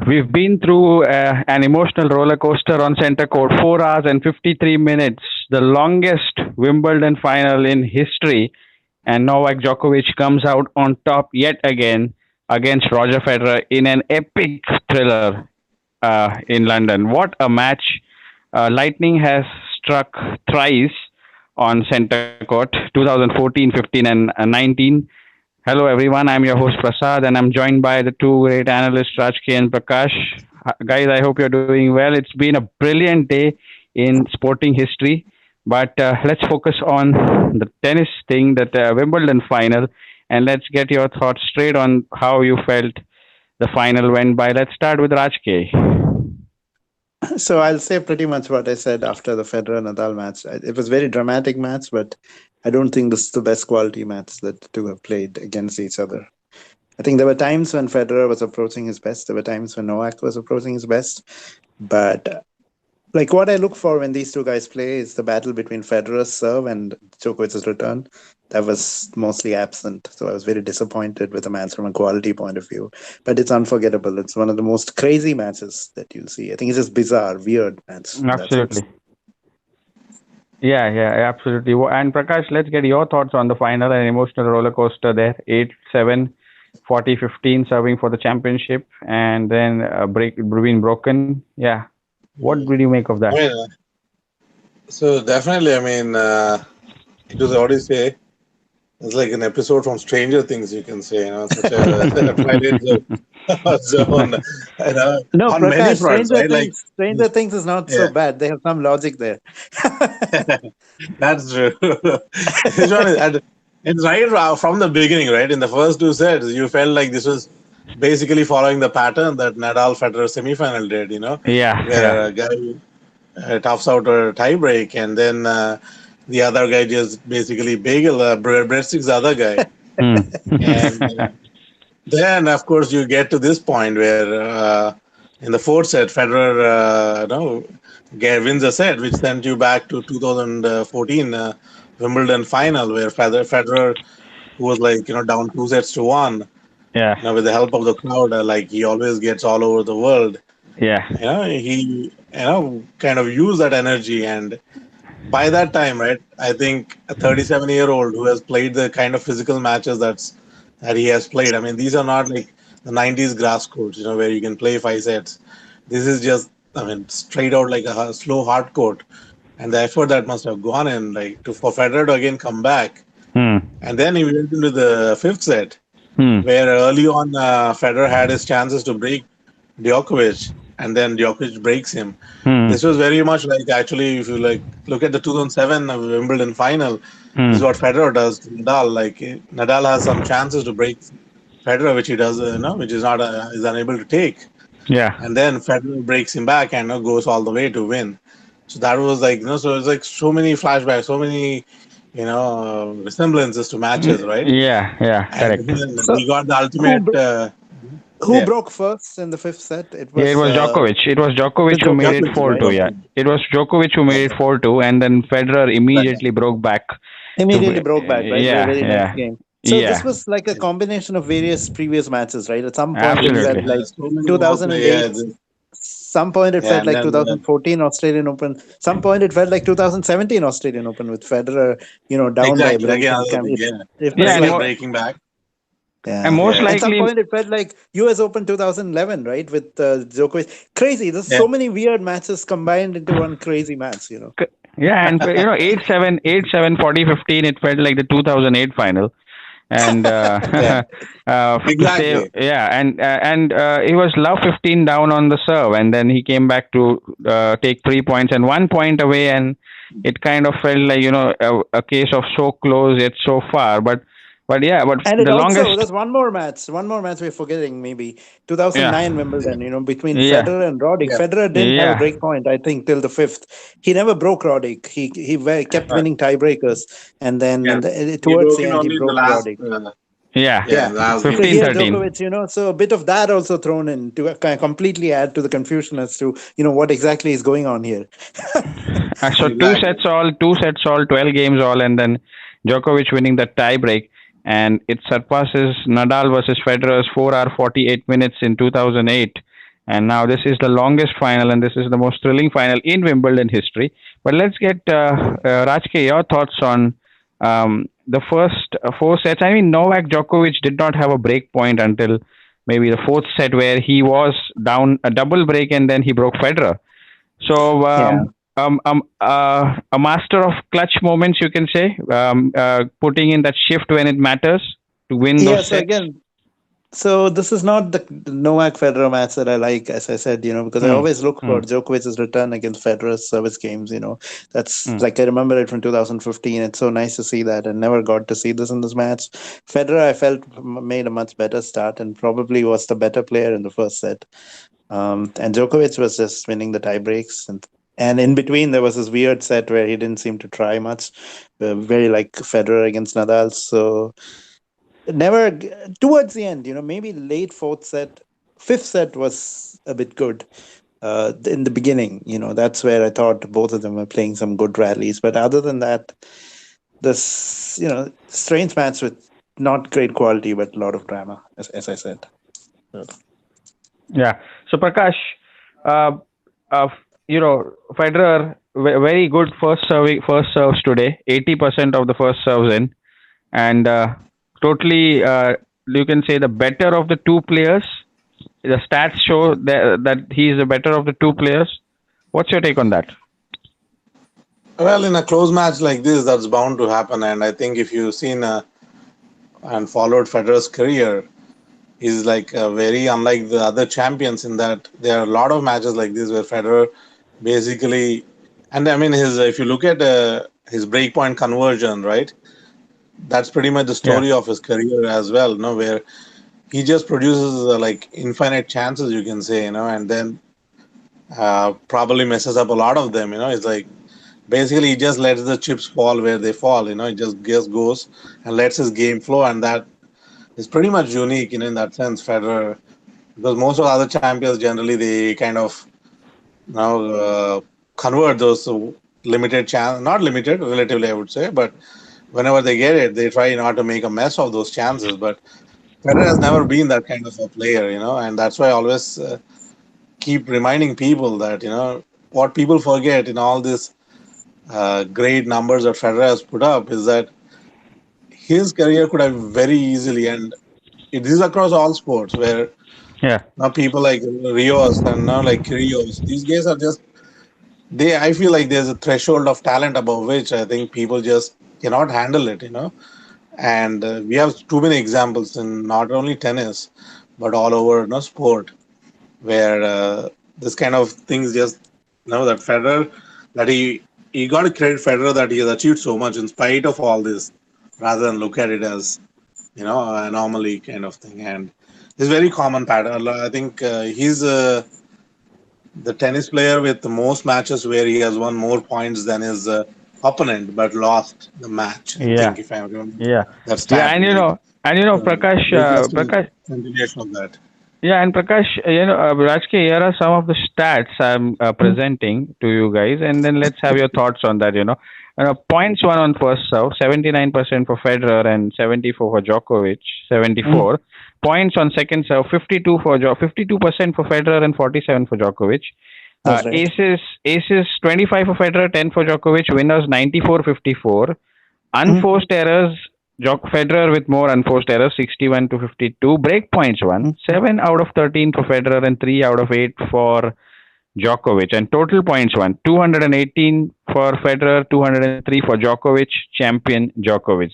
We've been through an emotional roller coaster on center court, 4 hours and 53 minutes, the longest Wimbledon final in history. And Novak Djokovic comes out on top yet again against Roger Federer in an epic thriller in London. What a match! Lightning has struck thrice on center court 2014, 15, and 19. Hello, everyone. I'm your host Prasad, and I'm joined by the two great analysts, Rajki and Prakash. Guys, I hope you're doing well. It's been a brilliant day in sporting history, but let's focus on the tennis thing, that Wimbledon final, and let's get your thoughts straight on how you felt the final went by. Let's start with Rajki. So I'll say pretty much what I said after the Federer Nadal match. It was a very dramatic match, but I don't think this is the best quality match that the two have played against each other. I think there were times when Federer was approaching his best. There were times when Novak was approaching his best. But like what I look for when these two guys play is the battle between Federer's serve and Djokovic's return. That was mostly absent. So I was very disappointed with the match from a quality point of view. But it's unforgettable. It's one of the most crazy matches that you'll see. I think it's just bizarre, weird match. Absolutely. Yeah, absolutely. And Prakash, let's get your thoughts on the final. An emotional roller coaster there. 8-7, 40-15 serving for the championship, and then break being broken. Yeah. What did you make of that? So definitely, it was already say, it's like an episode from Stranger Things, you can say, such a private zone, No, on Prakash, many fronts, right? Stranger Things is not so bad. They have some logic there. That's true. It's right from the beginning, right? In the first two sets, you felt like this was basically following the pattern that Nadal Federer semifinal did, where a guy toughs out a tie break, and then the other guy just basically breadsticks the other guy. And then, of course, you get to this point where in the fourth set, Federer wins a set, which sent you back to 2014 Wimbledon final, where Federer, who was down 2-1, with the help of the crowd, he always gets all over the world. He kind of used that energy, and by that time, right, I think a 37-year-old who has played the kind of physical matches that he has played. I mean, these are not like the 90s grass courts, where you can play 5 sets. This is just, straight out like a slow hard court. And the effort that must have gone in, for Federer to again come back. And then he went into the fifth set, where early on Federer had his chances to break Djokovic, and then Djokovic breaks him. This was very much like, actually, if you look at the 2007 Wimbledon final, this is what Federer does to Nadal. Nadal has some chances to break Federer, which he does, which is not is unable to take. And then Federer breaks him back and goes all the way to win. So that was so it's like so many flashbacks, so many, resemblances to matches, right? Correct. We got the ultimate. Who broke first in the fifth set? It was Djokovic. It was Djokovic who made it 4-2. Right? Yeah, it was Djokovic who made it 4-2, and then Federer immediately broke back. Right? Very nice game. So this was like a combination of various previous matches, right? At some point it felt like 2008. Some point it felt like 2014 Australian Open. Some point it felt like 2017 Australian Open with Federer, down by breaking back. Yeah. And most likely, at some point it felt like US Open 2011, right, with Djokovic. Crazy. There's so many weird matches combined into one crazy match, Yeah, and 8-7, 8-7, 40-15. It felt like the 2008 final. And exactly. And he was love 15 down on the serve, and then he came back to take 3 points and 1 point away, and it kind of felt like a case of so close yet so far. But and the longest. There's one more match we're forgetting, maybe 2009 Wimbledon. Between Federer and Roddick. Federer didn't have a break point, I think, till the fifth. He never broke Roddick. He kept winning tiebreakers, and then towards the end he broke Roddick. 15-13. Djokovic, so a bit of that also thrown in to completely add to the confusion as to what exactly is going on here. So 2 sets all, 12 games all, and then Djokovic winning the tie break. and it surpasses Nadal versus Federer's 4-hour 48 minutes in 2008. And now this is the longest final, and this is the most thrilling final in Wimbledon history. But let's get Rajke, your thoughts on the first four sets. I mean, Novak Djokovic did not have a break point until maybe the fourth set, where he was down a double break and then he broke Federer. So, a master of clutch moments, you can say, putting in that shift when it matters to win those So sets. again, so this is not the Novak Federer match that I like, as I said, because I always look for Djokovic's return against Federer's service games. That's like I remember it from 2015. It's so nice to see that, and never got to see this in this match. Federer, I felt, made a much better start and probably was the better player in the first set. And Djokovic was just winning the tie breaks, and in between there was this weird set where he didn't seem to try much, very like Federer against Nadal. So never towards the end, maybe late fourth set, fifth set was a bit good. In the beginning, that's where I thought both of them were playing some good rallies. But other than that, this strange match with not great quality but a lot of drama, as I said. Yeah. So Prakash, Federer very good first serves today. 80% of the first serves in, and totally you can say the better of the two players. The stats show that he is the better of the two players. What's your take on that? Well, in a close match like this, that's bound to happen. And I think if you've seen and followed Federer's career, he's like very unlike the other champions in that there are a lot of matches like this where Federer basically, and I mean if you look at his breakpoint conversion, right? That's pretty much the story of his career as well, where he just produces like infinite chances, you can say, and then probably messes up a lot of them. It's like basically he just lets the chips fall where they fall. He just goes and lets his game flow, and that is pretty much unique, in that sense, Federer, because most of the other champions generally they kind of convert those limited chance, not limited relatively, I would say, but whenever they get it, they try not to make a mess of those chances. But Federer has never been that kind of a player, and that's why I always keep reminding people that, what people forget in all these great numbers that Federer has put up is that his career could have very easily, and it is across all sports, where now people like Rios and now like Kyrgios, these guys are just, I feel like there's a threshold of talent above which I think people just cannot handle it, and we have too many examples in not only tennis, but all over sport, where this kind of things just, that Federer, that he got to credit Federer that he has achieved so much in spite of all this, rather than look at it as, an anomaly kind of thing. And it's very common pattern. I think he's the tennis player with the most matches where he has won more points than his opponent, but lost the match. I think, if I remember that stat. Prakash, continuation of that. Yeah, and Prakash, Rajke, here are some of the stats I'm presenting to you guys, and then let's have your thoughts on that. Points won on first serve, 79% for Federer and 74 for Djokovic, 74. Points on second serve, 52% for Federer and 47 for Djokovic. Aces, 25 for Federer, 10 for Djokovic. Winners, 94-54. Unforced errors, Federer with more unforced errors, 61-52. Break points won, 7 out of 13 for Federer and 3 out of 8 for Djokovic. And total points won, 218 for Federer, 203 for Djokovic, champion Djokovic.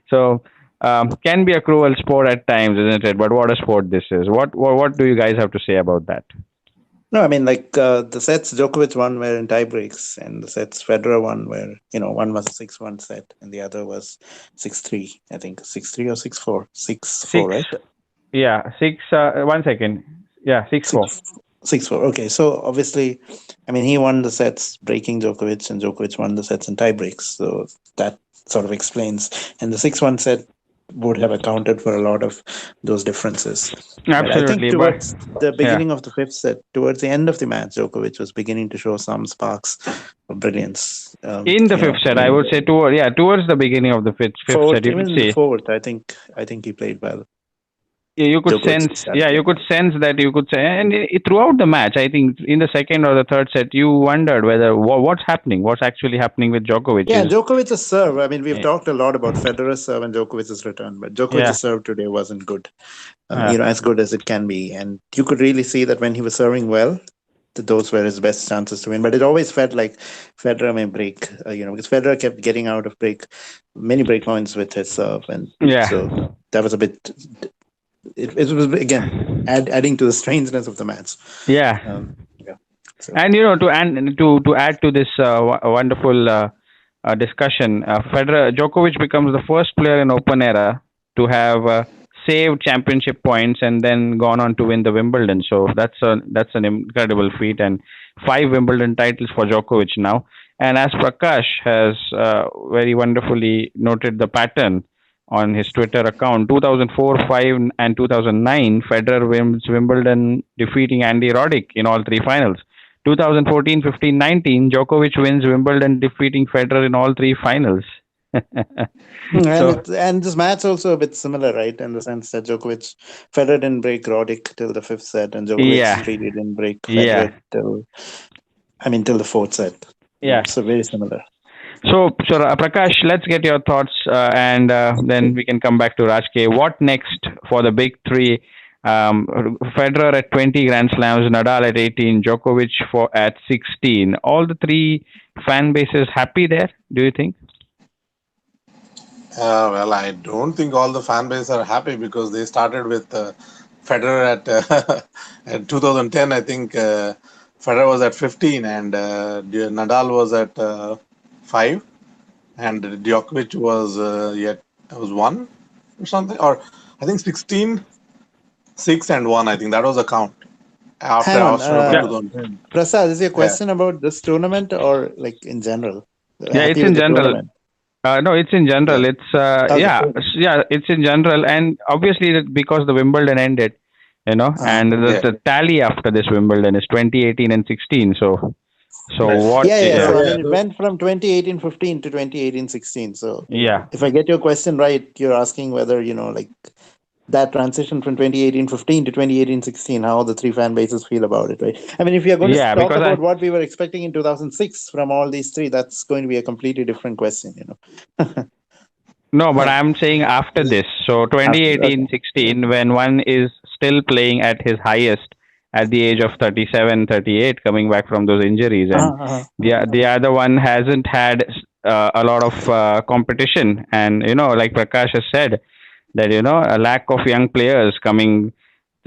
So, can be a cruel sport at times, isn't it? But what a sport this is. What do you guys have to say about that? No, I mean, like the sets Djokovic won were in tie breaks, and the sets Federer won were, one was a 6-1 set, and the other was 6-3. I think 6-3 or 6-4, 6-4, right? Yeah, 6. 1 second. Yeah, 6-4. 6-4. Okay, so obviously, I mean, he won the sets breaking Djokovic, and Djokovic won the sets in tie breaks. So that sort of explains. And the 6-1 set, would have accounted for a lot of those differences. But I think Absolutely, but towards the yeah, beginning of the fifth set, towards the end of the match, Djokovic was beginning to show some sparks of brilliance. in the fifth set, I would say towards the beginning of the fifth set, Fourth, you could even in the see. fourth, I think he played well. You could Djokovic sense, started you playing could sense that, you could say, and throughout the match, I think in the second or the third set, you wondered whether what's happening, what's actually happening with Djokovic Yeah, is, Djokovic's serve. I mean, we've eh, talked a lot about Federer's serve and Djokovic's return, but yeah, Djokovic's serve today wasn't good. uh, As good as it can be. And you could really see that when he was serving well, those were his best chances to win. But it always felt like Federer may break, because Federer kept getting out of many break points with his serve. And yeah, so that was a bit, it was, again, adding to the strangeness of the match. yeah. Yeah. So. And to add to this wonderful discussion, Djokovic becomes the first player in Open era to have saved championship points and then gone on to win the Wimbledon. So that's an incredible feat, and 5 Wimbledon titles for Djokovic now. And as Prakash has very wonderfully noted the pattern on his Twitter account, 2004, 5, and 2009, Federer wins Wimbledon, defeating Andy Roddick in all three finals. 2014, 15, 19, Djokovic wins Wimbledon, defeating Federer in all three finals. And this match also a bit similar, right? In the sense that Federer didn't break Roddick till the fifth set, and Djokovic really didn't break Federer till the fourth set. Yeah. So very similar. So Prakash, let's get your thoughts, and then we can come back to Rajke. What next for the big three? Federer at 20 Grand Slams, Nadal at 18, Djokovic at 16. All the three fan bases happy there, do you think? Well, I don't think all the fan bases are happy because they started with Federer at 2010. I think Federer was at 15 and Nadal was at 5, and Djokovic was was 1 or something, or I think 16, 6 and 1. I think that was a count after Australia 2010. Prasad, is your question about this tournament or like in general? Yeah, it's in general. No, it's in general. Yeah. It's it's in general, and obviously because the Wimbledon ended, and the tally after this Wimbledon is 2018 and 16. So what? So it went from 2018-15 to 2018-16. So if I get your question right, you're asking whether that transition from 2018-15 to 2018-16, how the three fan bases feel about it, right? I mean, if you're going to talk about what we were expecting in 2006 from all these three, that's going to be a completely different question, No, but I'm saying after this. So 2018-16, when one is still playing at his highest at the age of 37, 38, coming back from those injuries, and the other one hasn't had a lot of competition, and like Prakash has said, that a lack of young players coming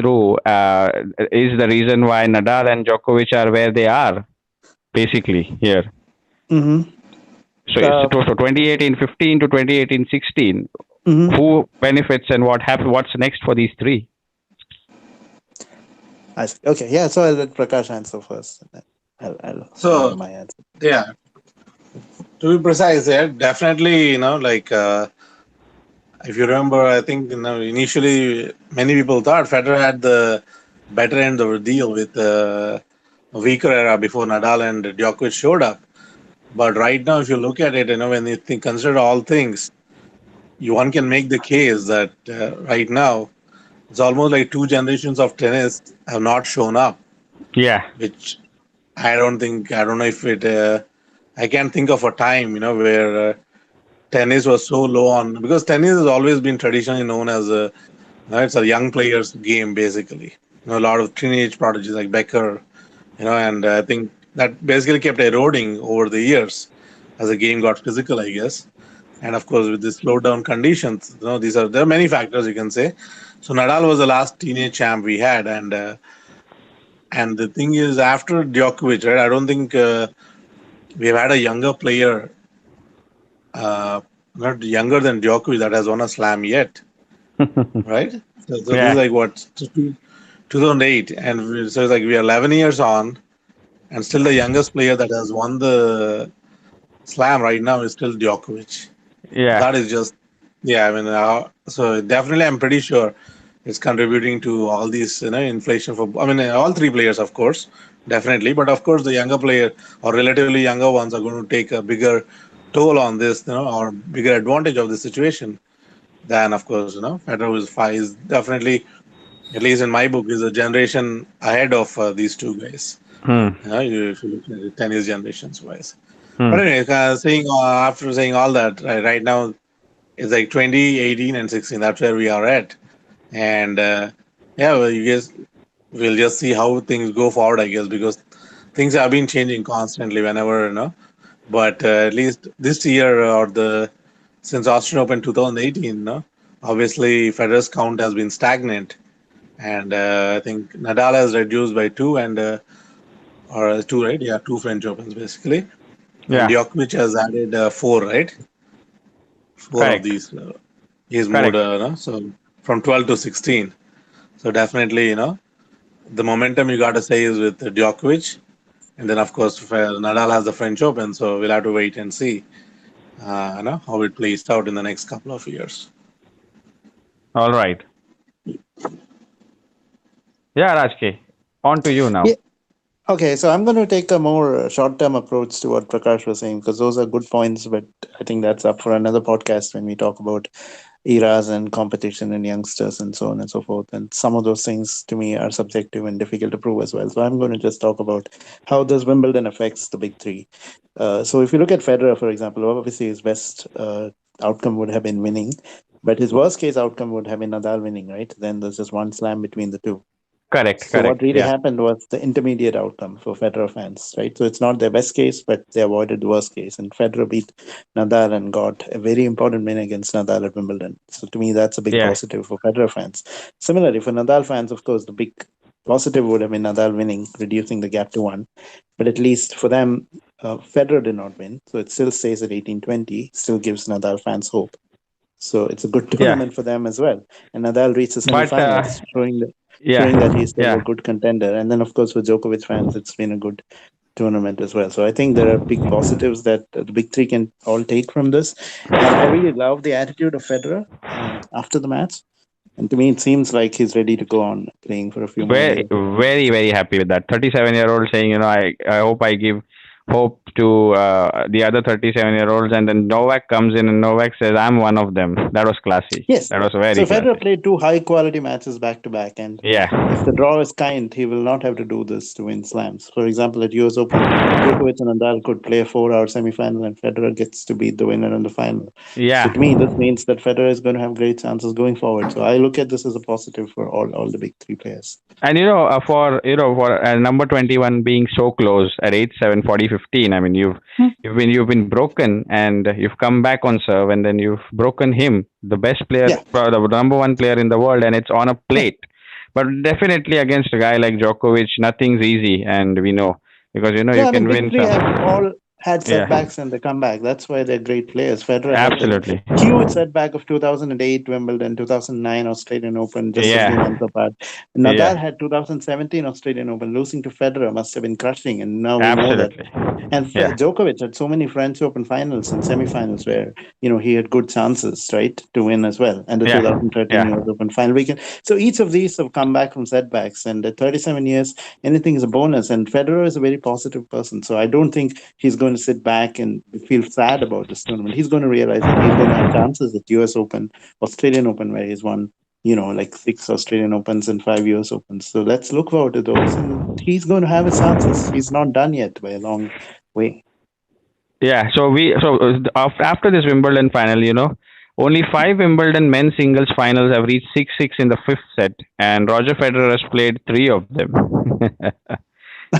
through is the reason why Nadal and Djokovic are where they are, basically here. Mm-hmm. So it's 2018-15 to 2018-16. Who benefits and what's next for these three? Okay, yeah. So I'll let Prakash answer first. I'll my answer. Yeah. To be precise, definitely, if you remember, I think initially many people thought Federer had the better end of the deal with a weaker era before Nadal and Djokovic showed up. But right now, if you look at it, when you consider all things, one can make the case that right now it's almost like 2 generations of tennis have not shown up. Yeah. Which I don't know if it. I can't think of a time, where tennis was so low on, because tennis has always been traditionally known as it's a young player's game, basically. A lot of teenage prodigies like Becker, and I think that basically kept eroding over the years as the game got physical, I guess. And of course, with the slowed down conditions, there are many factors you can say. So Nadal was the last teenage champ we had, and the thing is, after Djokovic, right? I don't think we've had a younger player. Not younger than Djokovic that has won a slam yet, right? So this is like what, 2008, and so it's like we are 11 years on, and still the youngest player that has won the slam right now is still Djokovic. Yeah, that is just Yeah, I mean, so definitely, I'm pretty sure it's contributing to all these, inflation for. I mean, all three players, of course, definitely, but of course, the younger player or relatively younger ones are going to take a bigger toll on this, or bigger advantage of the situation than, of course, Federer is definitely, at least in my book, is a generation ahead of these two guys. Hmm. If you look at it, tennis generations wise. But Hmm. anyway, after saying all that, right now it's like 2018 and 16. That's where we are at. And yeah, well, you guess we'll just see how things go forward, I guess, because things have been changing constantly whenever, But at least this year or the since Australian Open 2018, obviously Federer's count has been stagnant, and I think Nadal has reduced by two, and or two, right? Yeah, two French Opens basically, and Yeah. Djokovic has added four, right? Four of Correct. these. He's moved, Correct. so from 12 to 16. So definitely, the momentum you got to say is with Djokovic, and then of course Nadal has the French Open, so we'll have to wait and see, how it plays out in the next couple of years. All right. Yeah, Rajke. On to you Yeah. now. Okay, so I'm going to take a more short-term approach to what Prakash was saying because those are good points, but I think that's up for another podcast when we talk about eras and competition and youngsters and so on and so forth. And some of those things to me are subjective and difficult to prove as well. So I'm going to just talk about how does Wimbledon affects the big three. So if you look at Federer, for example, obviously his best outcome would have been winning, but his worst case outcome would have been Nadal winning, right? Then there's just one slam between the two. Correct. So what Correct. really Yeah. happened was the intermediate outcome for Federer fans, right? So it's not their best case, but they avoided the worst case. And Federer beat Nadal and got a very important win against Nadal at Wimbledon. So to me, that's a big Yeah. positive for Federer fans. Similarly, for Nadal fans, of course, the big positive would have been Nadal winning, reducing the gap to one. But at least for them, Federer did not win. So it still stays at 18-20, still gives Nadal fans hope. So it's a good Yeah. tournament for them as well. And Nadal reached the But semifinals, showing that yeah. he's still a Yeah. good contender. And then, of course, for Djokovic fans, it's been a good tournament as well. So I think there are big positives that the big three can all take from this. And I really love the attitude of Federer after the match. And to me, it seems like he's ready to go on playing for a few more Very, years. very, very happy with that. 37-year-old saying, I hope I give hope to the other 37-year-olds, and then Novak comes in and Novak says, I'm one of them. That was classy. Yes. That was So very Federer classy. played two high quality matches back to back. And Yeah. if the draw is kind, he will not have to do this to win slams. For example, at US Open, Djokovic and Nadal could play a 4 hour semifinal and Federer gets to beat the winner in the final. So Yeah. to me, this means that Federer is going to have great chances going forward. So I look at this as a positive for all the big three players. And for number 21 being so close at 8-7, 40-15, I mean you've been broken and you've come back on serve, and then you've broken him, the best player, Yeah. the number one player in the world, and it's on a plate. But definitely against a guy like Djokovic, nothing's easy, and we know because No, you I mean, can big win three have some. all had Yeah, setbacks and they come back. That's why they're great players. Federer had the absolutely. huge setback of 2008 Wimbledon, 2009 Australian Open, just a few Yeah, months apart. Nadal yeah, had 2017 Australian Open. Losing to Federer must have been crushing, and now we know that. absolutely. And Yeah, Djokovic had so many French Open finals and semifinals where he had good chances, right, to win as well. And the yeah, 2013 yeah. US Open final weekend. So each of these have come back from setbacks. And at 37 years, anything is a bonus. And Federer is a very positive person, so I don't think he's going to sit back and feel sad about this tournament. He's going to realize that he's going to have chances at US Open, Australian Open, where he's won like 6 Australian Opens and 5 US Opens. So let's look forward to those. And he's going to have his chances. He's not done yet by a long way. Yeah, after this Wimbledon final, only five Wimbledon men's singles finals have reached 6-6 in the fifth set, and Roger Federer has played three of them.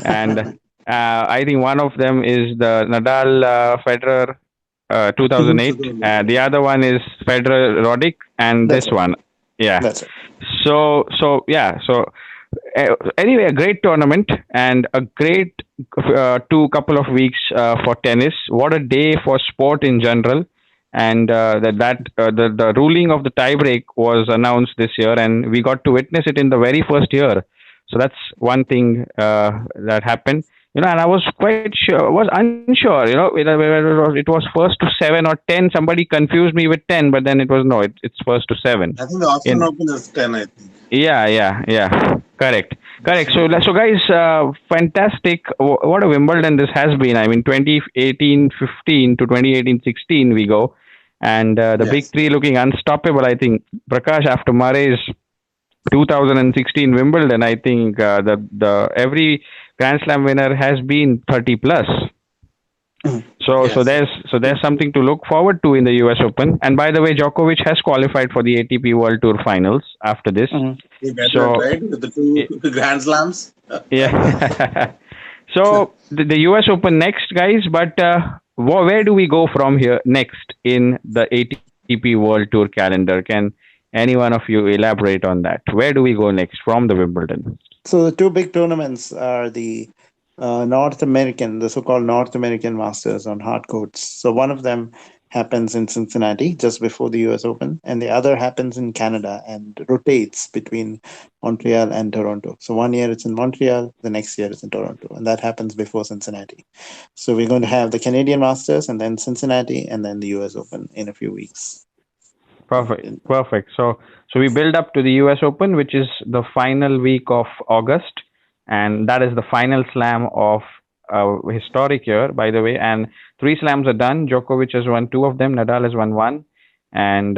And I think one of them is the Nadal Federer 2008. The other one is Federer Roddick, and this That's right. one, yeah. That's right. Anyway, a great tournament and a great couple of weeks for tennis. What a day for sport in general. And the ruling of the tiebreak was announced this year, and we got to witness it in the very first year. So that's one thing that happened. And I was quite sure, was unsure, whether it was first to 7 or 10. Somebody confused me with 10, but then it was no, it's first to 7. I think the Australian In Open is 10, I think. Yeah. Correct. So guys, fantastic. What a Wimbledon this has been. I mean, 2018-15 to 2018-16 we go, and the big Yes. three looking unstoppable. I think Prakash, after Murray's 2016 Wimbledon, I think the every Grand Slam winner has been 30 plus. So Yes. there's something to look forward to in the U.S. Open. And by the way, Djokovic has qualified for the ATP World Tour Finals after this. He better, So right? With the two Grand Slams. yeah. So the U.S. Open next, guys. But where do we go from here next in the ATP World Tour calendar? Can any one of you elaborate on that? Where do we go next from the Wimbledon? So the two big tournaments are the North American, the so-called North American Masters on hard courts. So one of them happens in Cincinnati just before the US Open, and the other happens in Canada and rotates between Montreal and Toronto. So one year it's in Montreal, the next year it's in Toronto, and that happens before Cincinnati. So we're going to have the Canadian Masters and then Cincinnati and then the US Open in a few weeks. Perfect. So we build up to the U.S. Open, which is the final week of August, and that is the final slam of historic year, by the way. And three slams are done. Djokovic has won two of them. Nadal has won one, and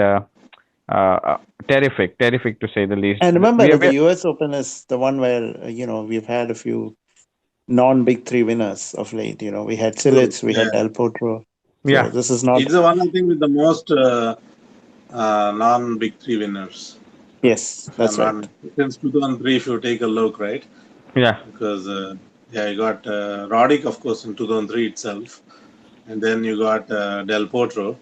terrific to say the least. And remember We are, that the US Open is the one where, we've had a few non-big three winners of late. We had True. Cilic, we had Yeah. Del Potro. So yeah, this is not. It's the one, I think, with the most non-big three winners. Yes, If I'm that's right. not since 2003, if you take a look, right? yeah. Because yeah, you got Roddick, of course, in 2003 itself, and then you got Del Potro,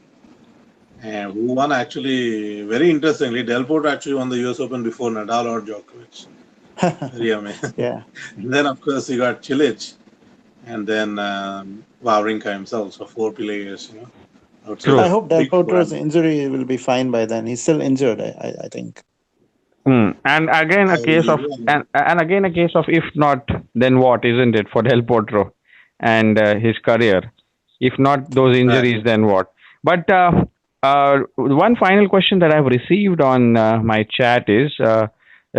and who won actually very interestingly. Del Potro actually won the U.S. Open before Nadal or Djokovic. Very amazing. Yeah. And then, of course, you got Cilic, and then Wawrinka himself. So four players, I would say True. I the hope Del big four. Potro's injury will be fine by then. He's still injured, I think. And again a case of and again a case of if not then what, isn't it, for Del Potro and his career? If not those Right. injuries, then what? But one final question that I've received on my chat is that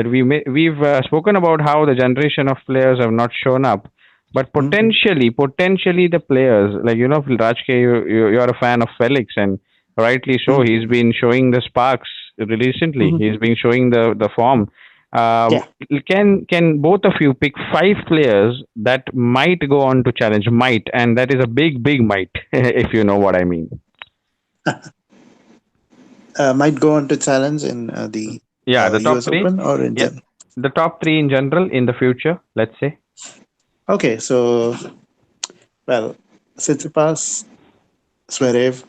we've spoken about how the generation of players have not shown up, but potentially the players, like Rajke, you're a fan of Felix, and rightly so. Mhm. He's been showing the sparks recently. Mhm. He's been showing the form. Yeah. Can both of you pick five players that might go on to challenge? Might, and that is a big might, if you know what I mean. Might go on to challenge in the Yeah, the top US three. Open or in Yeah, general. the top three in general in the future. Let's say. Okay, so, well, Tsitsipas, Zverev,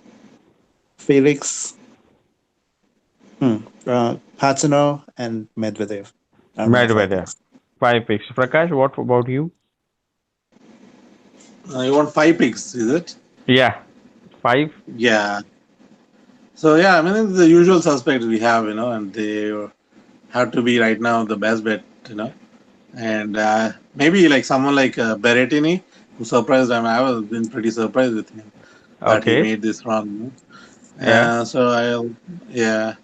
Felix, Hatsuno, and Medvedev are my five Medvedev. picks. 5 picks. Prakash, what about you? You want five picks, is it? Yeah, five. Yeah. So yeah, I mean it's the usual suspects we have, and they have to be right now the best bet. And maybe like someone like Berrettini, who surprised him. I was been pretty surprised with him that he Okay. made this run. Yeah. So yeah.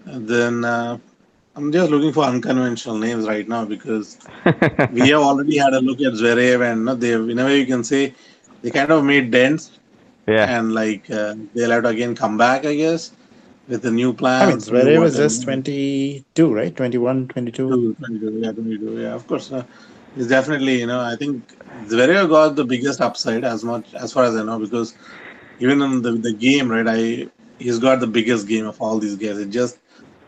And then I'm just looking for unconventional names right now because we have already had a look at Zverev, and they, in a way, you can say they kind of made dents, yeah. and like they'll have to again come back, I guess, with the new I mean, plans, new Zverev what is just 22, right? 21, 22. 22, yeah, 22, yeah, of course. It's definitely, I think Zverev got the biggest upside as much as far as I know because even in the game, right, he's got the biggest game of all these guys. It just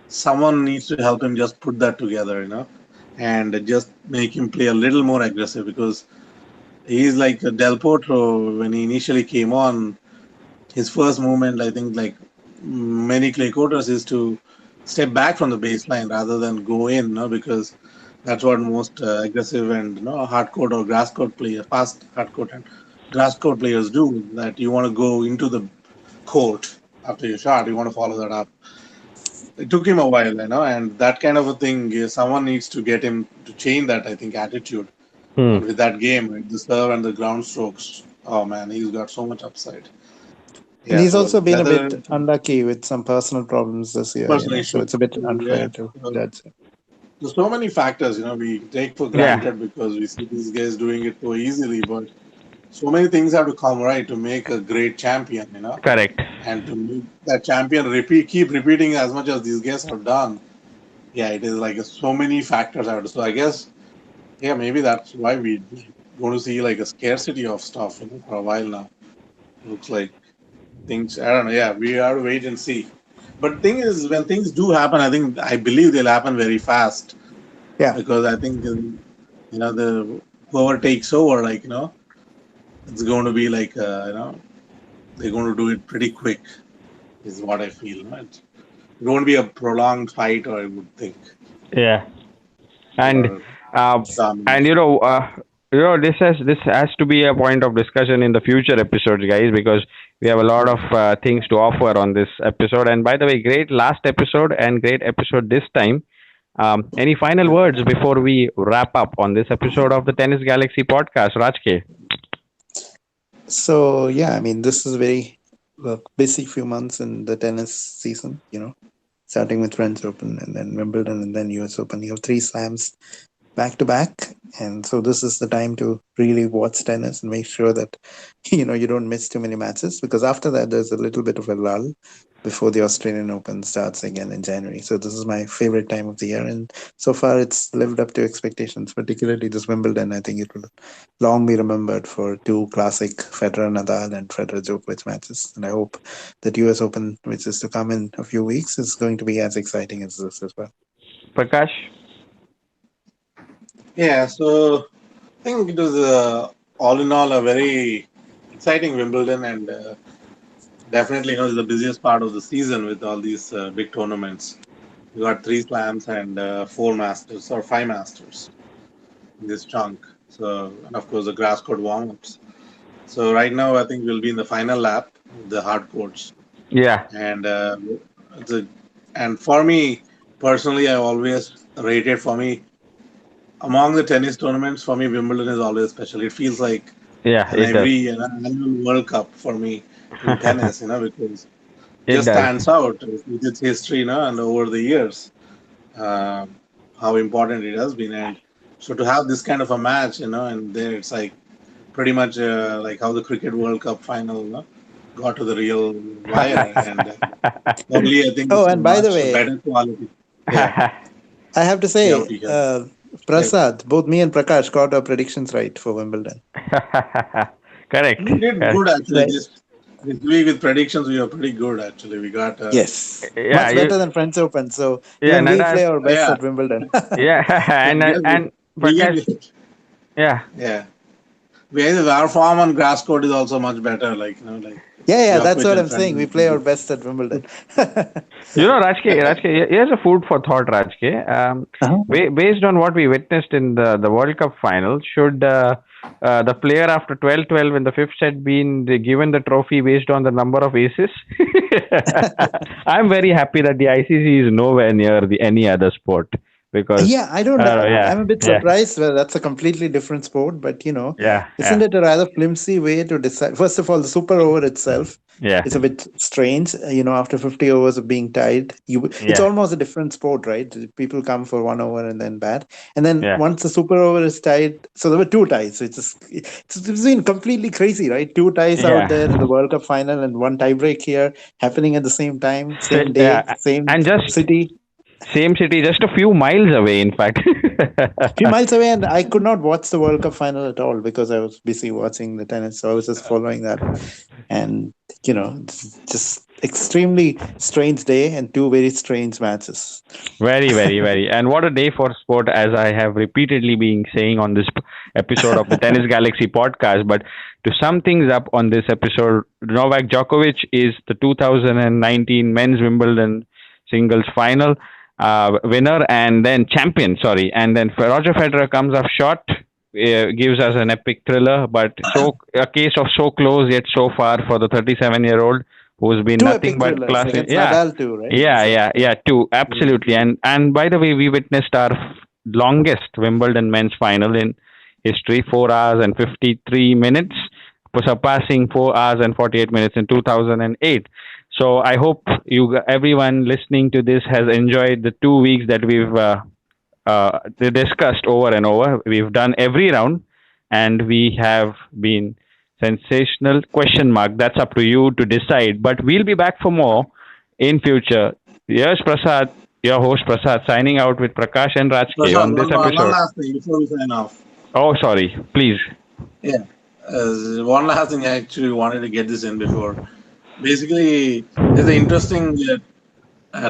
someone needs to help him just put that together, and just make him play a little more aggressive because he's like Del Potro when he initially came on. His first movement, I think, like many clay courters, is to step back from the baseline rather than go in, because that's what most aggressive and hard court or grass court players, fast hard court and grass court players do. That you want to go into the court after your shot, you want to follow that up. It took him a while, and that kind of a thing. Someone needs to get him to change that. I think attitude And with that game, right, the serve and the ground strokes, oh man, he's got so much upside. And Yeah, he's so also been a whether bit unlucky with some personal problems this year, personal so issue, it's a bit yeah. unfair to So judge him. there's so many factors, we take for Yeah, granted because we see these guys doing it so easily, but so many things have to come right to make a great champion. correct. And to make that champion keep repeating as much as these guys have done. Yeah, it is like so many factors out. So I guess, yeah, maybe that's why we going to see like a scarcity of stuff, for a while now. Looks like things. I don't know. Yeah, we have to wait and see. But thing is, when things do happen, I believe they'll happen very fast Yeah. because I think the whoever takes over, like it's going to be like they're going to do it pretty quick. Is what I feel. Right? It won't be a prolonged fight, or I would think, Yeah, and or uh, and domination. this has to be a point of discussion in the future episodes, guys, because we have a lot of things to offer on this episode. And by the way, great last episode and great episode this time. Any final Yeah. words before we wrap up on this episode of the Tennis Galaxy podcast, Rajke? So yeah, I mean, this is very busy few months in the tennis season. Starting with French Open and then Wimbledon and then US Open. You have three slams back to back, and so this is the time to really watch tennis and make sure that you don't miss too many matches, because after that there's a little bit of a lull before the Australian Open starts again in January. So this is my favorite time of the year, and so far it's lived up to expectations, particularly this Wimbledon. I think it will long be remembered for two classic Federer Nadal and Federer Djokovic matches, and I hope that US Open, which is to come in a few weeks, is going to be as exciting as this as well. Prakash? Yeah. So I think it was all in all a very exciting Wimbledon, and definitely it's the busiest part of the season with all these big tournaments. We got three slams and four masters or five masters in this chunk. So, and of course the grass court warm ups. So right now I think we'll be in the final lap, the hard courts, Yeah, and the and for me personally, I always rated, for me, among the tennis tournaments, for me Wimbledon is always special. It feels like yeah, an it does. every annual World Cup for me in tennis, because It just does. stands out with its history, and over the years, uh, how important it has been. And so to have this kind of a match, and there it's like pretty much like how the Cricket World Cup final, got to the real wire, and only I think Oh, it's a and by the much way, better quality. Yeah, I have to yeah, say, Pika. Yeah. Prasad, both me and Prakash got our predictions right for Wimbledon. Correct. We did good actually. Right. This week with predictions, we are pretty good actually. We got Yes, Yeah, much better than French Open. So yeah, even we Nadal. play our best yeah, at Wimbledon. Yeah, yeah, and Prakash. Yeah, yeah. Our form on grass court is also much better. Like Yeah, that's Djokovic what and I'm saying. We play our Federer. best at Wimbledon. Rajke, here's a food for thought, Rajke. Uh-huh. Based on what we witnessed in the World Cup final, should the player after 12-12 in the fifth set been given the trophy based on the number of aces? I'm very happy that the ICC is nowhere near any other sport because, Yeah, I don't. I'm yeah, a bit yeah, surprised. Well, that's a completely different sport, but yeah, isn't yeah, it a rather flimsy way to decide? First of all, the super over itself yeah, is a bit strange. After 50 overs of being tied, it's yeah, almost a different sport, right? People come for 1 over and then bat, and then yeah, once the super over is tied, so there were two ties. So it's been completely crazy, right? Two ties out there in the yeah, World Cup final, and one tiebreak here happening at the same time, same day, yeah, same and just city. same city, just a few miles away, in fact. Few miles away, and I could not watch the World Cup final at all because I was busy watching the tennis. So I was just following that, and it's just extremely strange day and two very strange matches. Very, very, very. And what a day for sport, as I have repeatedly been saying on this episode of the Tennis Galaxy podcast. But to sum things up on this episode, Novak Djokovic is the 2019 men's Wimbledon singles final winner and then champion, sorry. And then Roger Federer comes up short, gives us an epic thriller, but so a case of so close yet so far for the 37-year-old who's been Two nothing epic but thrillers classic. against Yeah, Nadal too, right? yeah, So yeah, yeah. Two, absolutely. And by the way, we witnessed our longest Wimbledon men's final in history, 4 hours and 53 minutes, surpassing 4 hours and 48 minutes in 2008. So I hope everyone listening to this has enjoyed the 2 weeks that we've discussed over and over. We've done every round, and we have been sensational. Question mark. That's up to you to decide. But we'll be back for more in future. Yes, Prasad, your host Prasad, signing out with Prakash and Rajke Prashant, on this one episode. last thing before we sign off. Oh, sorry. Please. Yeah. One last thing I actually wanted to get this in before. Basically, there's an interesting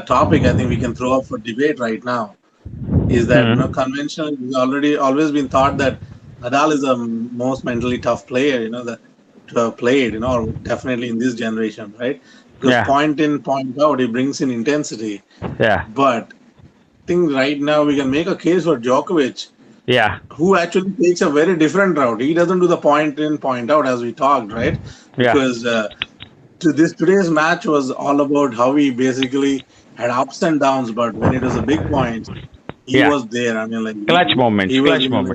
topic I think we can throw up for debate right now. Is that conventional? It's always been thought that Nadal is the most mentally tough player, that to have played, or definitely in this generation, right? Because point in, point out, he brings in intensity. Yeah. But I think right now we can make a case for Djokovic. Yeah. Who actually takes a very different route. He doesn't do the point in, point out as we talked, right? Because today's match was all about how he basically had ups and downs, but when it was a big point, he was there. I mean, like clutch moments.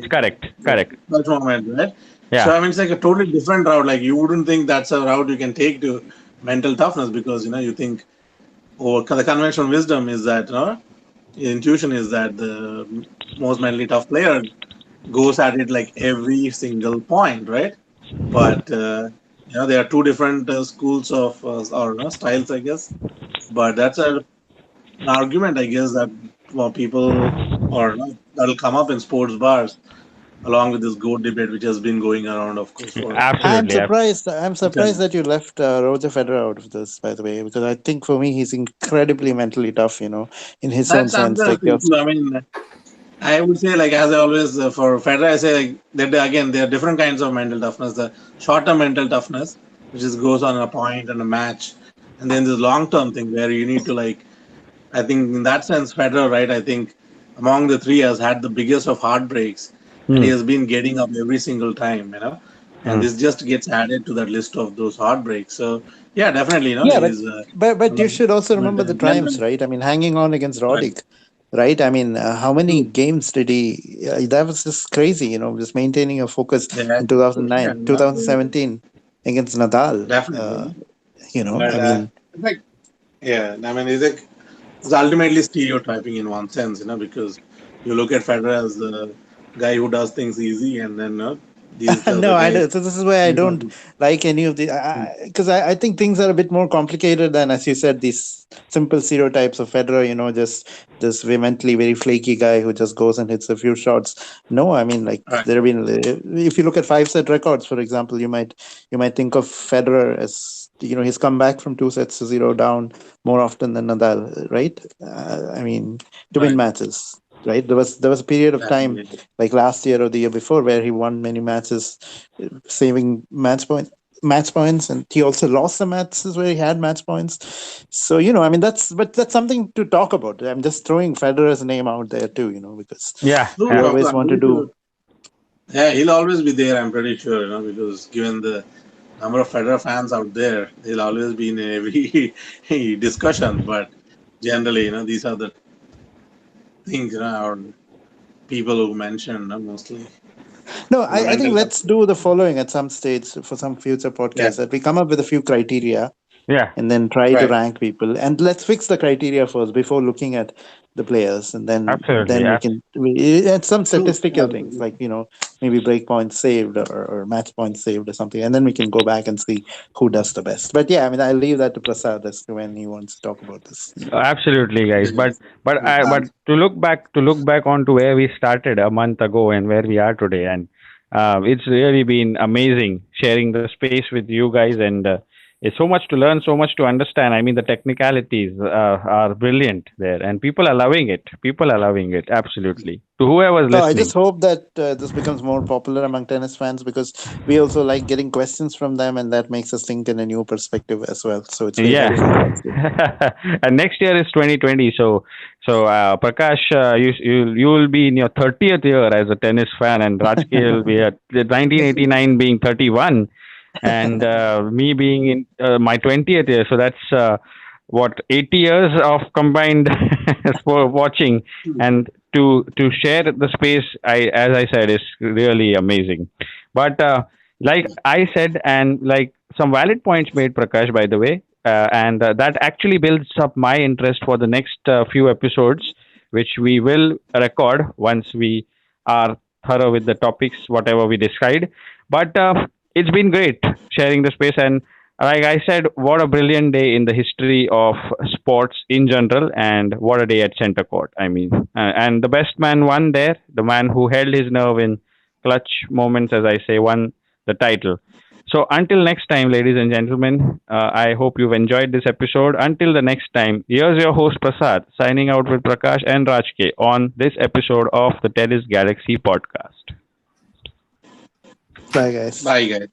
Correct. Clutch moment, right? Yeah. So I mean, it's like a totally different route. Like you wouldn't think that's a route you can take to mental toughness because you think, the conventional wisdom is that, intuition is that the most mentally tough player goes at it like every single point, right? But there are two different schools of or styles, I guess. But that's an argument, I guess, that people or that'll come up in sports bars along with this GOAT debate, which has been going around, of course. Absolutely. I'm surprised that you left Roger Federer out of this, by the way, because I think for me he's incredibly mentally tough. In his own sense. I mean, I would say, like as I always for Federer, I say like that again there are different kinds of mental toughness. The short-term mental toughness, which goes on a point and a match, and then this long-term thing where you need to I think in that sense, Federer, right? I think among the three has had the biggest of heartbreaks, and he has been getting up every single time, and this just gets added to that list of those heartbreaks. So yeah, definitely, but you should also remember the triumphs, right? I mean, hanging on against Roddick. Right. I mean, how many games did he? That was just crazy, just maintaining a focus in 2009, 2017 against Nadal. Definitely. It's ultimately stereotyping in one sense, because you look at Federer as the guy who does things easy, and then no, I don't. So this is why I don't like any of the because I think things are a bit more complicated than, as you said, these simple stereotypes of Federer. Just this vehemently very flaky guy who just goes and hits a few shots. No, I mean, there have been. If you look at 5-set records, for example, you might think of Federer as he's come back from 2-0 down more often than Nadal, right? I mean, to win matches. Right, there was a period of time like last year or the year before where he won many matches, saving match points, and he also lost some matches where he had match points. So I mean that's something to talk about. I'm just throwing Federer's name out there too, because we always want to do. Yeah, he'll always be there. I'm pretty sure, because given the number of Federer fans out there, he'll always be in every discussion. But generally, these are the things or people who mention mostly. No, I think let's do the following at some stage for some future podcast that we come up with a few criteria. And then try to rank people, and let's fix the criteria first before looking at the players, and then we can add some statistical things like maybe break points saved or match points saved or something, and then we can go back and see who does the best. But I mean, I'll leave that to Prasad as to when he wants to talk about this. Absolutely, guys. But to look back onto where we started a month ago and where we are today, and it's really been amazing sharing the space with you guys, and it's so much to learn, so much to understand. I mean, the technicalities are brilliant there, and people are loving it. Absolutely. To whoever's listening. I just hope that this becomes more popular among tennis fans, because we also like getting questions from them, and that makes us think in a new perspective as well. So it's and next year is 2020. So Prakash, you will be in your 30th year as a tennis fan, and Rajke will be at 1989 being 31. And me being in my 20th year, so that's 80 years of combined for watching, and to share the space, as I said, is really amazing. But like I said, and like some valid points made, Prakash, by the way, and that actually builds up my interest for the next few episodes, which we will record once we are thorough with the topics, whatever we decide. But it's been great sharing the space, and like I said, what a brilliant day in the history of sports in general, and what a day at center court. I mean, and the best man won there. The man who held his nerve in clutch moments, as I say, won the title. So until next time, ladies and gentlemen, I hope you've enjoyed this episode. Until the next time, here's your host Prasad signing out with Prakash and Rajke on this episode of the Tennis Galaxy podcast. Bye, guys. Bye, guys.